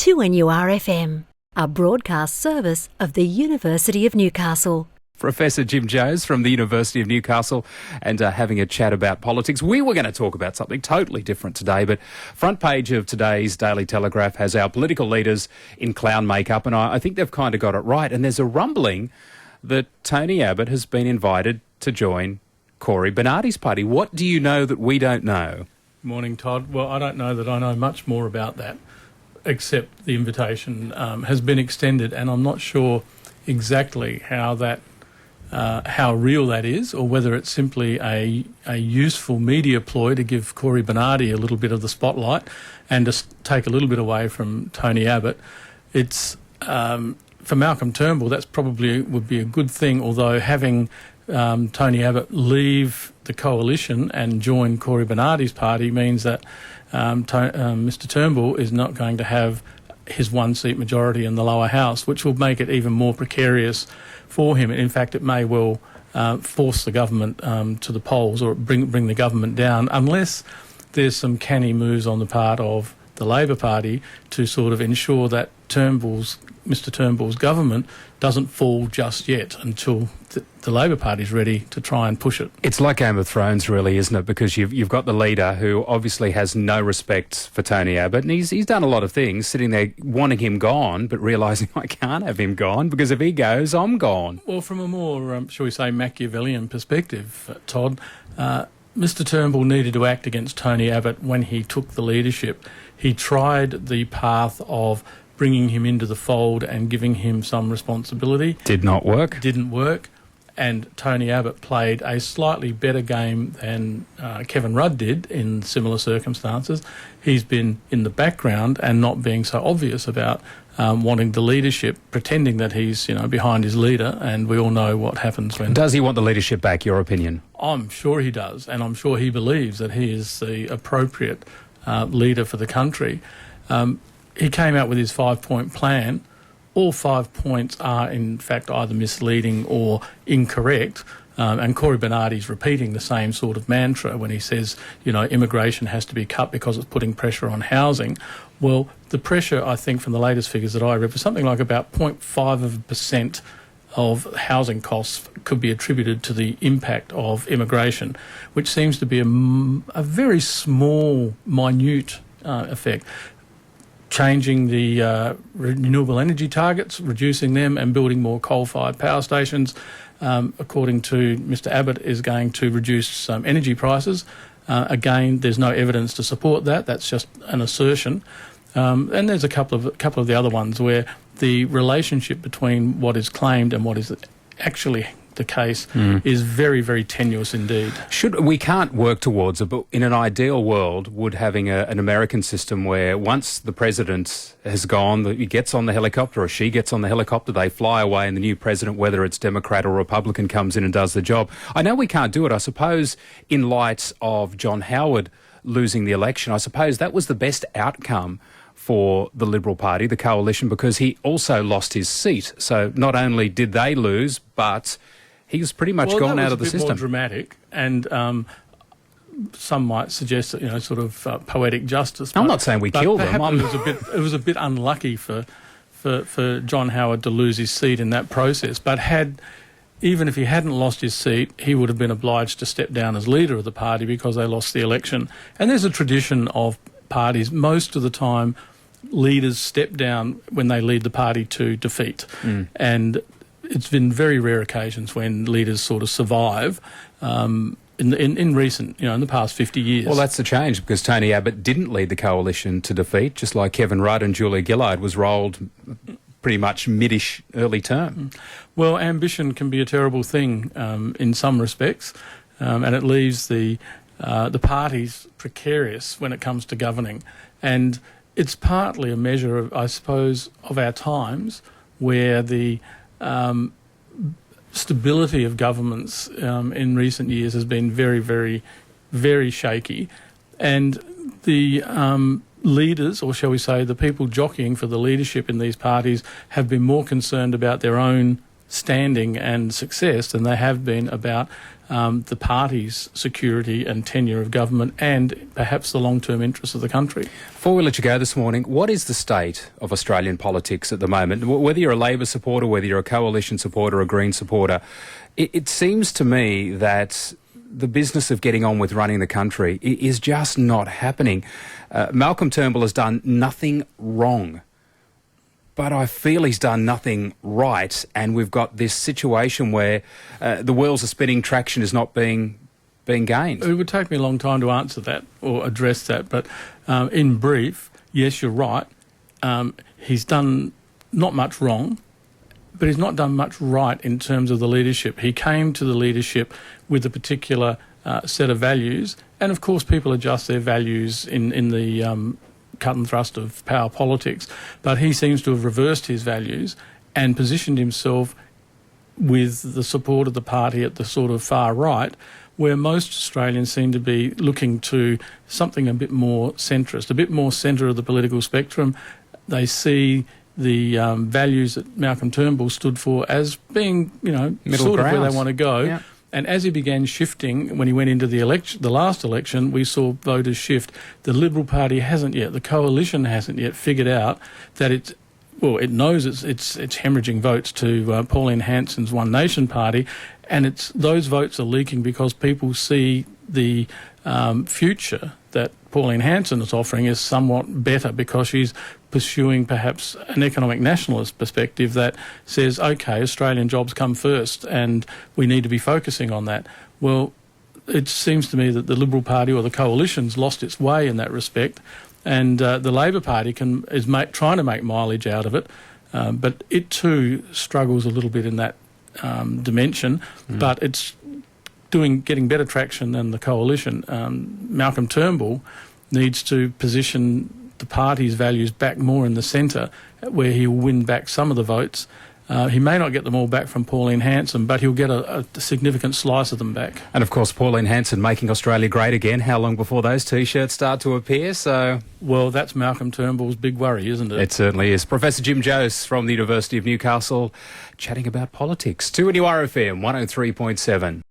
2NURFM, a broadcast service of the University of Newcastle. Professor Jim Jones from the University of Newcastle and having a chat about politics. We were going to talk about something totally different today, but front page of today's Daily Telegraph has our political leaders in clown makeup, and I think they've kind of got it right. And there's a rumbling that Tony Abbott has been invited to join Cory Bernardi's party. What do you know that we don't know? Morning, Todd. Well, I don't know that I know much more about that, except the invitation has been extended, and I'm not sure exactly how real that is, or whether it's simply a useful media ploy to give Cory Bernardi a little bit of the spotlight and just take a little bit away from Tony Abbott. It's for Malcolm Turnbull, that's probably would be a good thing, although having Tony Abbott leave the coalition and join Cory Bernardi's party means that Mr Turnbull is not going to have his one-seat majority in the lower house, which will make it even more precarious for him. In fact, it may well force the government to the polls, or bring the government down, unless there's some canny moves on the part of the Labor Party to sort of ensure that Mr Turnbull's government doesn't fall just yet until the Labor Party's ready to try and push it. It's like Game of Thrones, really, isn't it? Because you've got the leader who obviously has no respect for Tony Abbott, and he's done a lot of things, sitting there wanting him gone, but realising I can't have him gone, because if he goes, I'm gone. Well, from a more, shall we say, Machiavellian perspective, Todd, Mr Turnbull needed to act against Tony Abbott when he took the leadership. He tried the path of bringing him into the fold and giving him some responsibility. Didn't work. And Tony Abbott played a slightly better game than Kevin Rudd did in similar circumstances. He's been in the background and not being so obvious about wanting the leadership, pretending that he's behind his leader, and we all know what happens when... Does he want the leadership back, your opinion? I'm sure he does, and I'm sure he believes that he is the appropriate leader for the country. He came out with his 5-point plan. All 5 points are, in fact, either misleading or incorrect. And Cory Bernardi's repeating the same sort of mantra when he says, immigration has to be cut because it's putting pressure on housing. Well, the pressure, I think, from the latest figures that I read, was something like about 0.5% of housing costs could be attributed to the impact of immigration, which seems to be a very small, minute effect. Changing the renewable energy targets, reducing them and building more coal-fired power stations, according to Mr Abbott, is going to reduce energy prices. Again, there's no evidence to support that. That's just an assertion. And there's a couple of the other ones where the relationship between what is claimed and what is actually the case is very, very tenuous indeed. We can't work towards it, but in an ideal world, would having an American system where once the president has gone, he gets on the helicopter or she gets on the helicopter, they fly away, and the new president, whether it's Democrat or Republican, comes in and does the job. I know we can't do it. I suppose in light of John Howard losing the election, I suppose that was the best outcome for the Liberal Party, the coalition, because he also lost his seat. So not only did they lose, but he's pretty much gone out of the system. More dramatic, and some might suggest that sort of poetic justice. I'm not saying we killed them. It was a bit unlucky for John Howard to lose his seat in that process. But even if he hadn't lost his seat, he would have been obliged to step down as leader of the party because they lost the election. And there's a tradition of parties, most of the time, leaders step down when they lead the party to defeat, and it's been very rare occasions when leaders sort of survive in recent, in the past 50 years. Well, that's the change, because Tony Abbott didn't lead the coalition to defeat, just like Kevin Rudd and Julia Gillard was rolled pretty much mid-ish early term. Well, ambition can be a terrible thing in some respects, and it leaves the parties precarious when it comes to governing. And it's partly a measure of, I suppose, of our times, where the stability of governments in recent years has been very, very, very shaky. And the leaders, or shall we say the people jockeying for the leadership in these parties, have been more concerned about their own standing and success than they have been about the party's security and tenure of government and perhaps the long-term interests of the country. Before we let you go this morning, what is the state of Australian politics at the moment? Whether you're a Labor supporter, whether you're a coalition supporter, a Green supporter, it seems to me that the business of getting on with running the country is just not happening. Malcolm Turnbull has done nothing wrong, but I feel he's done nothing right, and we've got this situation where the wheels are spinning, traction is not being gained. It would take me a long time to answer that or address that, but in brief, yes, you're right. He's done not much wrong, but he's not done much right in terms of the leadership. He came to the leadership with a particular set of values, and of course people adjust their values in the cut and thrust of power politics, but he seems to have reversed his values and positioned himself with the support of the party at the sort of far right, where most Australians seem to be looking to something a bit more centrist, a bit more centre of the political spectrum. They see the values that Malcolm Turnbull stood for as being, Middle sort of ground. where they want to go. Yeah. And as he began shifting, when he went into the last election, we saw voters shift. The Liberal Party hasn't yet, the coalition hasn't yet figured out that it knows it's hemorrhaging votes to Pauline Hanson's One Nation Party, and those votes are leaking because people see the future that Pauline Hanson is offering is somewhat better because she's pursuing perhaps an economic nationalist perspective that says, OK, Australian jobs come first and we need to be focusing on that. Well, it seems to me that the Liberal Party or the coalition's lost its way in that respect, and the Labor Party is trying to make mileage out of it, but it too struggles a little bit in that dimension, but it's getting better traction than the coalition. Malcolm Turnbull needs to position the party's values back more in the centre, where he'll win back some of the votes. He may not get them all back from Pauline Hanson, but he'll get a significant slice of them back. And of course, Pauline Hanson making Australia great again. How long before those T-shirts start to appear? Well, that's Malcolm Turnbull's big worry, isn't it? It certainly is. Professor Jim Jose from the University of Newcastle, chatting about politics. 2NURFM 103.7.